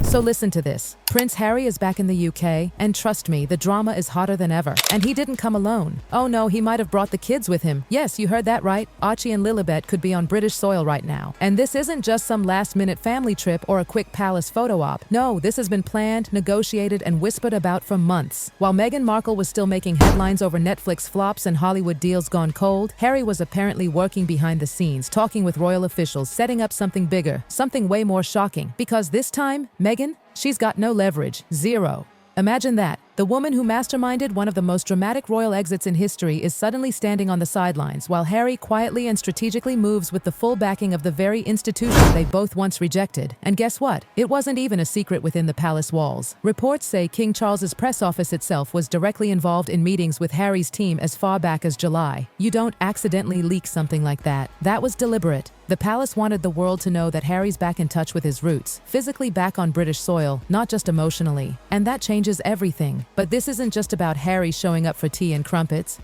So listen to this. Prince Harry is back in the UK, and trust me, the drama is hotter than ever. And he didn't come alone. Oh no, he might have brought the kids with him. Yes, you heard that right. Archie and Lilibet could be on British soil right now. And this isn't just some last-minute family trip or a quick palace photo op. No, this has been planned, negotiated, and whispered about for months. While Meghan Markle was still making headlines over Netflix flops and Hollywood deals gone cold, Harry was apparently working behind the scenes, talking with royal officials, setting up something bigger, something way more shocking. Because this time, Meghan, she's got no leverage. Zero. Imagine that. The woman who masterminded one of the most dramatic royal exits in history is suddenly standing on the sidelines, while Harry quietly and strategically moves with the full backing of the very institution they both once rejected. And guess what? It wasn't even a secret within the palace walls. Reports say King Charles's press office itself was directly involved in meetings with Harry's team as far back as July. You don't accidentally leak something like that. That was deliberate. The palace wanted the world to know that Harry's back in touch with his roots, physically back on British soil, not just emotionally. And that changes everything. But this isn't just about Harry showing up for tea and crumpets.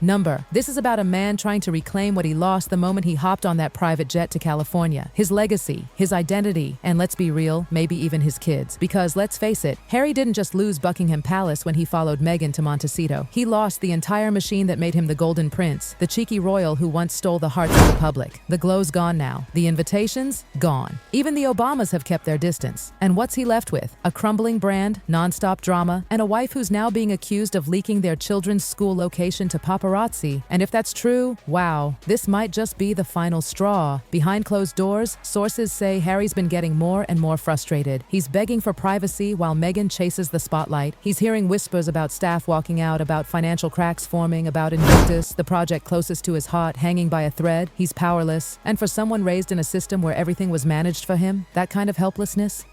This is about a man trying to reclaim what he lost the moment he hopped on that private jet to California. His legacy, his identity, and let's be real, maybe even his kids. Because let's face it, Harry didn't just lose Buckingham Palace when he followed Meghan to Montecito. He lost the entire machine that made him the Golden Prince, the cheeky royal who once stole the hearts of the public. The glow's gone now. The invitations? Gone. Even the Obamas have kept their distance. And what's he left with? A crumbling brand, non-stop drama, and a wife who's now being accused of leaking their children's school location to paparazzi. And if that's true, wow, this might just be the final straw. Behind closed doors, sources say Harry's been getting more and more frustrated. He's begging for privacy while Meghan chases the spotlight. He's hearing whispers about staff walking out, about financial cracks forming, about Invictus, the project closest to his heart, hanging by a thread. He's powerless. And for someone raised in a system where everything was managed for him, that kind of helplessness,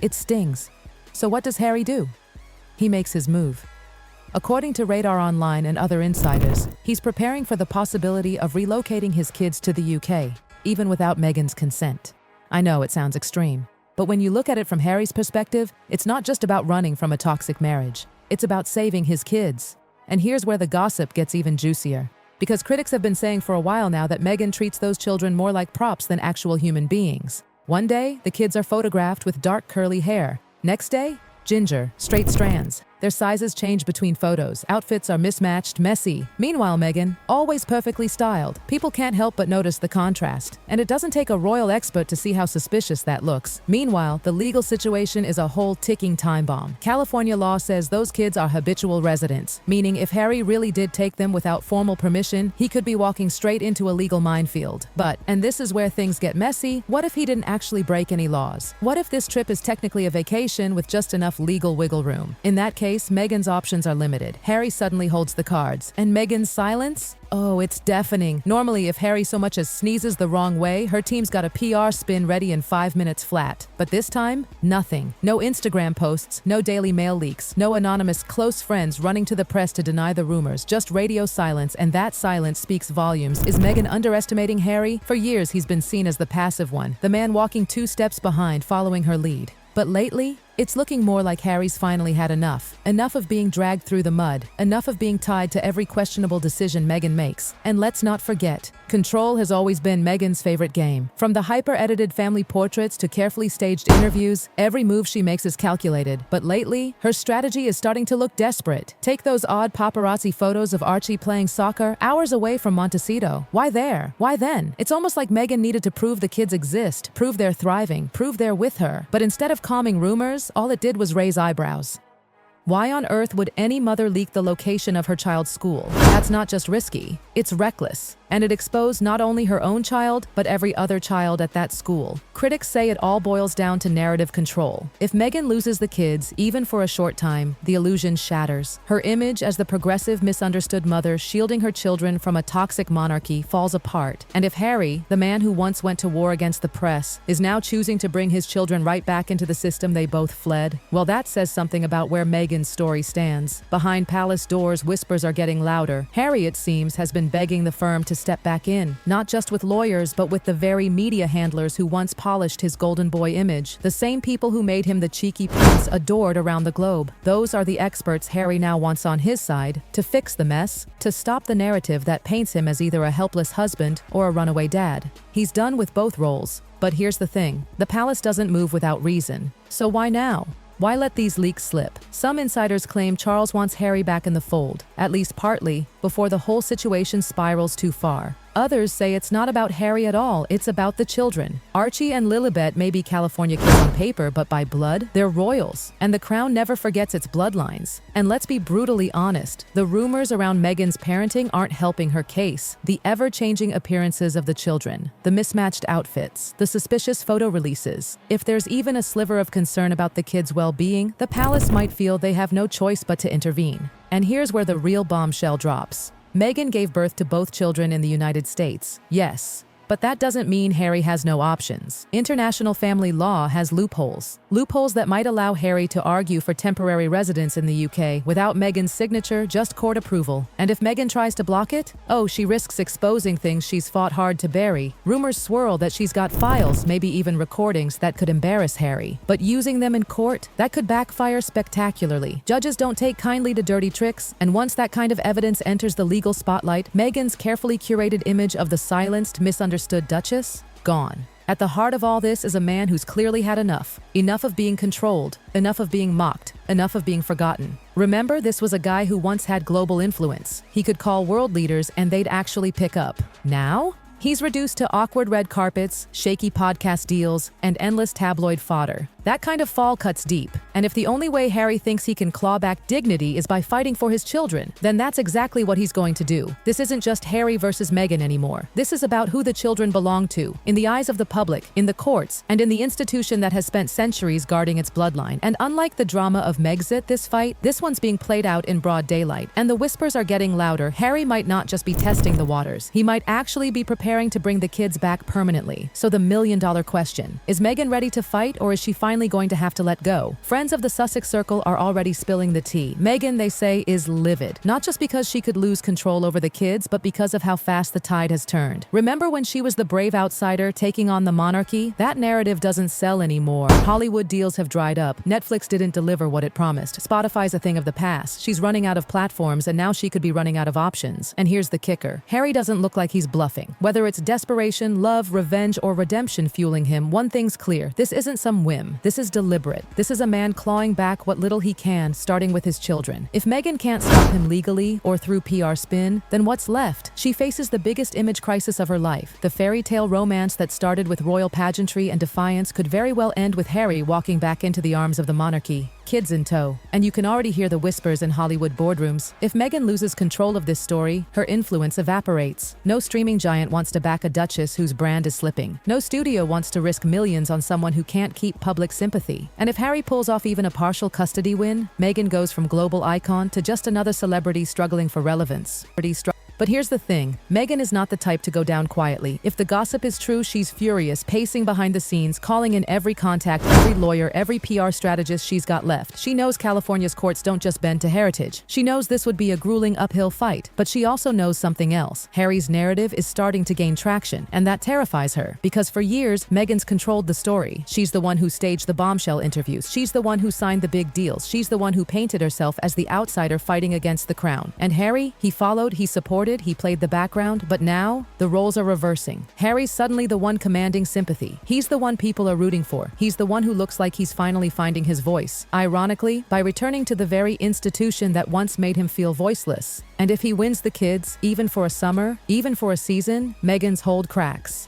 it stings. So what does Harry do? He makes his move. According to Radar Online and other insiders, he's preparing for the possibility of relocating his kids to the UK, even without Meghan's consent. I know it sounds extreme, but when you look at it from Harry's perspective, it's not just about running from a toxic marriage. It's about saving his kids. And here's where the gossip gets even juicier. Because critics have been saying for a while now that Meghan treats those children more like props than actual human beings. One day, the kids are photographed with dark curly hair. Next day, ginger, straight strands. Their sizes change between photos, outfits are mismatched, messy. Meanwhile, Meghan, always perfectly styled. People can't help but notice the contrast. And it doesn't take a royal expert to see how suspicious that looks. Meanwhile, the legal situation is a whole ticking time bomb. California law says those kids are habitual residents, meaning if Harry really did take them without formal permission, he could be walking straight into a legal minefield. But, and this is where things get messy, what if he didn't actually break any laws? What if this trip is technically a vacation with just enough legal wiggle room? In that case, Meghan's options are limited. Harry suddenly holds the cards. And Meghan's silence? Oh, it's deafening. Normally, if Harry so much as sneezes the wrong way, her team's got a PR spin ready in 5 minutes flat. But this time, nothing. No Instagram posts, no Daily Mail leaks, no anonymous close friends running to the press to deny the rumors, just radio silence, and that silence speaks volumes. Is Meghan underestimating Harry? For years, he's been seen as the passive one, the man walking 2 steps behind, following her lead. But lately, it's looking more like Harry's finally had enough. Enough of being dragged through the mud. Enough of being tied to every questionable decision Meghan makes. And let's not forget, control has always been Meghan's favorite game. From the hyper-edited family portraits to carefully staged interviews, every move she makes is calculated. But lately, her strategy is starting to look desperate. Take those odd paparazzi photos of Archie playing soccer hours away from Montecito. Why there? Why then? It's almost like Meghan needed to prove the kids exist, prove they're thriving, prove they're with her. But instead of calming rumors, all it did was raise eyebrows. Why on earth would any mother leak the location of her child's school? That's not just risky, it's reckless. And it exposed not only her own child, but every other child at that school. Critics say it all boils down to narrative control. If Meghan loses the kids, even for a short time, the illusion shatters. Her image as the progressive, misunderstood mother shielding her children from a toxic monarchy falls apart. And if Harry, the man who once went to war against the press, is now choosing to bring his children right back into the system they both fled, well, that says something about where Meghan's story stands. Behind palace doors, whispers are getting louder. Harry, it seems, has been begging the firm to step back in, not just with lawyers, but with the very media handlers who once polished his golden boy image, the same people who made him the cheeky prince adored around the globe. Those are the experts Harry now wants on his side to fix the mess, to stop the narrative that paints him as either a helpless husband or a runaway dad. He's done with both roles. But here's the thing, the palace doesn't move without reason. So why now? Why let these leaks slip? Some insiders claim Charles wants Harry back in the fold, at least partly, before the whole situation spirals too far. Others say it's not about Harry at all, it's about the children. Archie and Lilibet may be California kids on paper, but by blood, they're royals. And the crown never forgets its bloodlines. And let's be brutally honest, the rumors around Meghan's parenting aren't helping her case. The ever-changing appearances of the children, the mismatched outfits, the suspicious photo releases. If there's even a sliver of concern about the kids' well-being, the palace might feel they have no choice but to intervene. And here's where the real bombshell drops. Meghan gave birth to both children in the United States, yes. But that doesn't mean Harry has no options. International family law has loopholes. Loopholes that might allow Harry to argue for temporary residence in the UK without Meghan's signature, just court approval. And if Meghan tries to block it, oh, she risks exposing things she's fought hard to bury. Rumors swirl that she's got files, maybe even recordings, that could embarrass Harry. But using them in court, that could backfire spectacularly. Judges don't take kindly to dirty tricks, and once that kind of evidence enters the legal spotlight, Meghan's carefully curated image of the silenced, misunderstood Duchess? Gone. At the heart of all this is a man who's clearly had enough. Enough of being controlled, enough of being mocked, enough of being forgotten. Remember, this was a guy who once had global influence. He could call world leaders and they'd actually pick up. Now? He's reduced to awkward red carpets, shaky podcast deals, and endless tabloid fodder. That kind of fall cuts deep. And if the only way Harry thinks he can claw back dignity is by fighting for his children, then that's exactly what he's going to do. This isn't just Harry versus Meghan anymore. This is about who the children belong to, in the eyes of the public, in the courts, and in the institution that has spent centuries guarding its bloodline. And unlike the drama of Megxit, this fight, this one's being played out in broad daylight. And the whispers are getting louder. Harry might not just be testing the waters. He might actually be preparing to bring the kids back permanently. So the million-dollar question, is Meghan ready to fight, or is she finally going to have to let go? Friends of the Sussex circle are already spilling the tea. Meghan, they say, is livid. Not just because she could lose control over the kids, but because of how fast the tide has turned. Remember when she was the brave outsider taking on the monarchy? That narrative doesn't sell anymore. Hollywood deals have dried up. Netflix didn't deliver what it promised. Spotify's a thing of the past. She's running out of platforms, and now she could be running out of options. And here's the kicker. Harry doesn't look like he's bluffing. Whether it's desperation, love, revenge, or redemption fueling him, one thing's clear. This isn't some whim. This is deliberate. This is a man clawing back what little he can, starting with his children. If Meghan can't stop him legally or through PR spin, then what's left? She faces the biggest image crisis of her life. The fairy tale romance that started with royal pageantry and defiance could very well end with Harry walking back into the arms of the monarchy, kids in tow. And you can already hear the whispers in Hollywood boardrooms. If Meghan loses control of this story, her influence evaporates. No streaming giant wants to back a duchess whose brand is slipping. No studio wants to risk millions on someone who can't keep public sympathy. And if Harry pulls off even a partial custody win, Meghan goes from global icon to just another celebrity struggling for relevance. But here's the thing, Meghan is not the type to go down quietly. If the gossip is true, she's furious, pacing behind the scenes, calling in every contact, every lawyer, every PR strategist she's got left. She knows California's courts don't just bend to heritage. She knows this would be a grueling uphill fight. But she also knows something else. Harry's narrative is starting to gain traction, and that terrifies her. Because for years, Meghan's controlled the story. She's the one who staged the bombshell interviews. She's the one who signed the big deals. She's the one who painted herself as the outsider fighting against the crown. And Harry, he followed, he supported, he played the background, but now the roles are reversing. Harry's suddenly the one commanding sympathy. He's the one people are rooting for. He's the one who looks like he's finally finding his voice. Ironically, by returning to the very institution that once made him feel voiceless. And if he wins the kids, even for a summer, even for a season, Meghan's hold cracks.